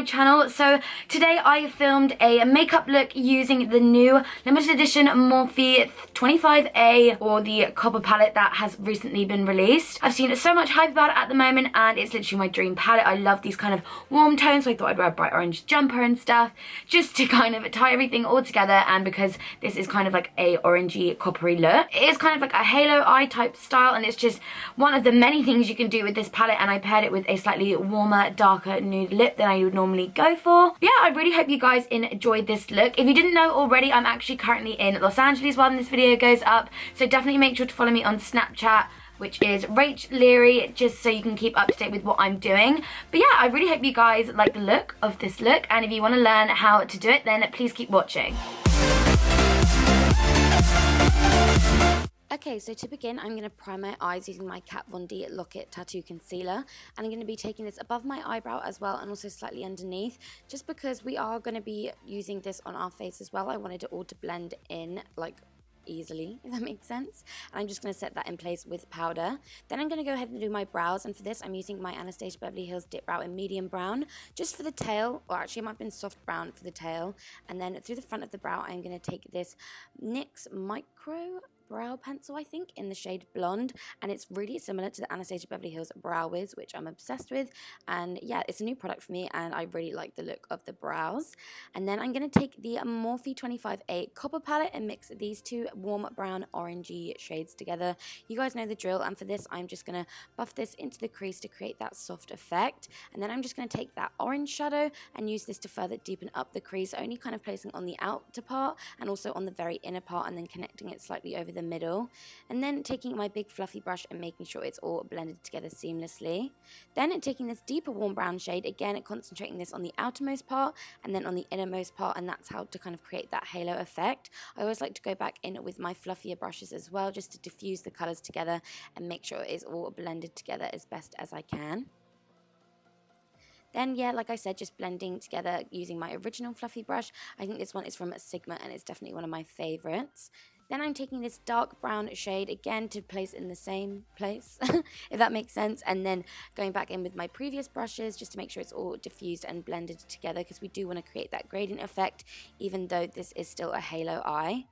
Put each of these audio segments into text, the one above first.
my channel. So today I filmed a makeup look using the new limited edition Morphe 25A, or the copper palette that has recently been released. I've seen so much hype about it at the moment and it's literally my dream palette. I love these kind of warm tones, so I thought I'd wear a bright orange jumper and stuff just to kind of tie everything all together. And because this is kind of like a orangey coppery look, it is kind of like a halo eye type style, and it's just one of the many things you can do with this palette. And I paired it with a slightly warmer, darker nude lip than I would normally go for. Yeah, I really hope you guys enjoyed this look. If you didn't know already, I'm actually currently in Los Angeles while this video goes up, so definitely make sure to follow me on Snapchat, which is Rach Leary, just so you can keep up to date with what I'm doing. But yeah, I really hope you guys like the look of this look, and if you want to learn how to do it, then please keep watching. Okay, so to begin, I'm going to prime my eyes using my Kat Von D Lock-It Tattoo Concealer. And I'm going to be taking this above my eyebrow as well, and also slightly underneath. Just because we are going to be using this on our face as well, I wanted it all to blend in, like, easily, if that makes sense. And I'm just going to set that in place with powder. Then I'm going to go ahead and do my brows, and for this I'm using my Anastasia Beverly Hills Dip Brow in medium brown, just for the tail, or actually it might have been soft brown for the tail. And then through the front of the brow I'm going to take this NYX Micro Brow Pencil, I think, in the shade Blonde, and it's really similar to the Anastasia Beverly Hills Brow Wiz, which I'm obsessed with. And yeah, it's a new product for me and I really like the look of the brows. And then I'm going to take the Morphe 25A Copper Palette and mix these two warm brown orangey shades together. You guys know the drill, and for this I'm just going to buff this into the crease to create that soft effect. And then I'm just going to take that orange shadow and use this to further deepen up the crease, only kind of placing on the outer part and also on the very inner part, and then connecting it slightly over the middle. And then taking my big fluffy brush and making sure it's all blended together seamlessly. Then taking this deeper warm brown shade, again concentrating this on the outermost part and then on the innermost part, and that's how to kind of create that halo effect. I always like to go back in with my fluffier brushes as well, just to diffuse the colors together and make sure it is all blended together as best as I can. Then, yeah, like I said, just blending together using my original fluffy brush. I think this one is from Sigma and it's definitely one of my favorites. Then I'm taking this dark brown shade again to place in the same place, if that makes sense. And then going back in with my previous brushes just to make sure it's all diffused and blended together, because we do want to create that gradient effect, even though this is still a halo eye.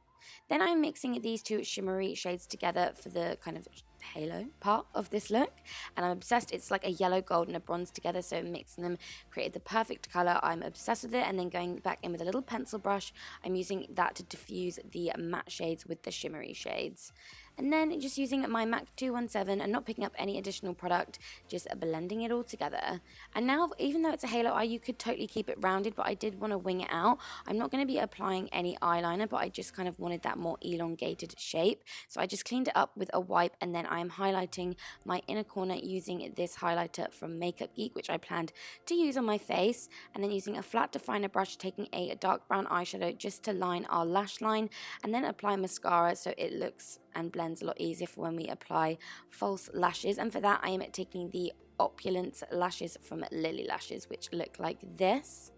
Then I'm mixing these two shimmery shades together for the kind of halo part of this look, and I'm obsessed. It's like a yellow, gold and a bronze together, so mixing them created the perfect color. I'm obsessed with it. And then going back in with a little pencil brush, I'm using that to diffuse the matte shades with the shimmery shades. And then just using my MAC 217 and not picking up any additional product, just blending it all together. And now, even though it's a halo eye, you could totally keep it rounded, but I did want to wing it out. I'm not going to be applying any eyeliner, but I just kind of wanted that more elongated shape. So I just cleaned it up with a wipe, and then I am highlighting my inner corner using this highlighter from Makeup Geek, which I planned to use on my face. And then using a flat definer brush, taking a dark brown eyeshadow just to line our lash line, and then apply mascara so it looks and blends a lot easier for when we apply false lashes. And for that I am taking the Opulence lashes from Lily Lashes, which look like this.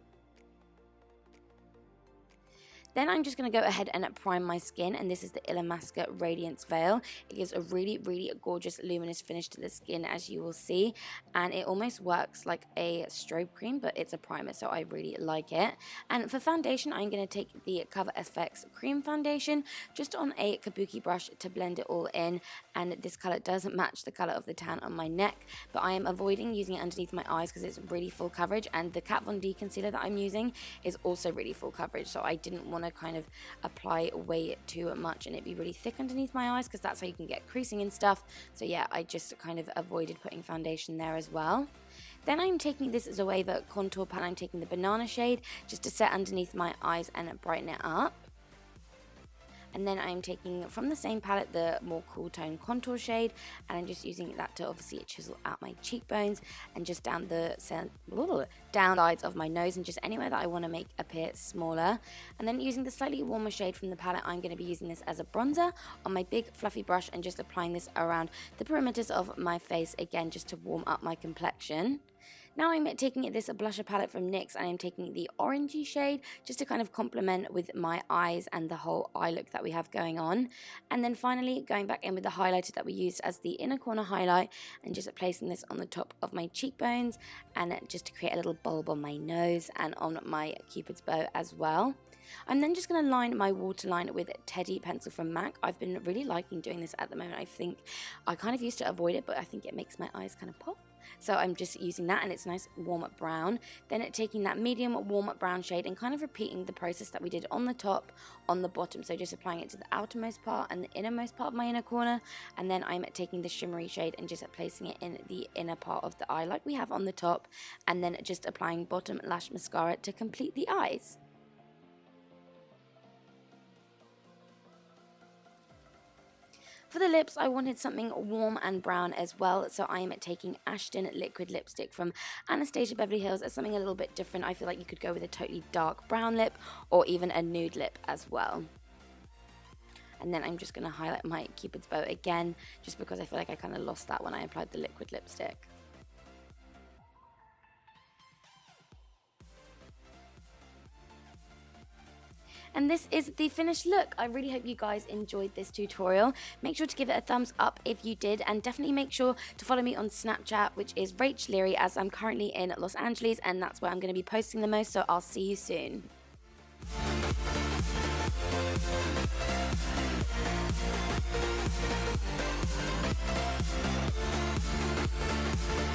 Then I'm just going to go ahead and prime my skin, and this is the Illamasqua Radiance Veil. It gives a really, really gorgeous luminous finish to the skin, as you will see, and it almost works like a strobe cream, but it's a primer, so I really like it. And for foundation, I'm going to take the Cover FX Cream Foundation just on a kabuki brush to blend it all in, and this color doesn't match the color of the tan on my neck, but I am avoiding using it underneath my eyes because it's really full coverage, and the Kat Von D concealer that I'm using is also really full coverage, so I didn't want to kind of apply way too much and it'd be really thick underneath my eyes, because that's how you can get creasing and stuff. So yeah, I just kind of avoided putting foundation there as well. Then I'm taking this as a Zoeva contour palette. I'm taking the banana shade just to set underneath my eyes and brighten it up. And then I'm taking from the same palette the more cool tone contour shade, and I'm just using that to obviously chisel out my cheekbones and just down the sides of my nose and just anywhere that I want to make appear smaller. And then using the slightly warmer shade from the palette, I'm going to be using this as a bronzer on my big fluffy brush and just applying this around the perimeters of my face, again just to warm up my complexion. Now I'm taking this blusher palette from NYX and I'm taking the orangey shade just to kind of complement with my eyes and the whole eye look that we have going on. And then finally going back in with the highlighter that we used as the inner corner highlight and just placing this on the top of my cheekbones and just to create a little bulb on my nose and on my cupid's bow as well. I'm then just going to line my waterline with Teddy pencil from MAC. I've been really liking doing this at the moment. I think I kind of used to avoid it, but I think it makes my eyes kind of pop. So I'm just using that, and it's a nice warm brown. Then taking that medium warm brown shade and kind of repeating the process that we did on the top, on the bottom. So just applying it to the outermost part and the innermost part of my inner corner. And then I'm taking the shimmery shade and just placing it in the inner part of the eye like we have on the top. And then just applying bottom lash mascara to complete the eyes. For the lips, I wanted something warm and brown as well, so I am taking Ashton liquid lipstick from Anastasia Beverly Hills as something a little bit different. I feel like you could go with a totally dark brown lip or even a nude lip as well. And then I'm just going to highlight my cupid's bow again, just because I feel like I kind of lost that when I applied the liquid lipstick. And this is the finished look. I really hope you guys enjoyed this tutorial. Make sure to give it a thumbs up if you did, and definitely make sure to follow me on Snapchat, which is Leary, as I'm currently in Los Angeles and that's where I'm going to be posting the most, so I'll see you soon.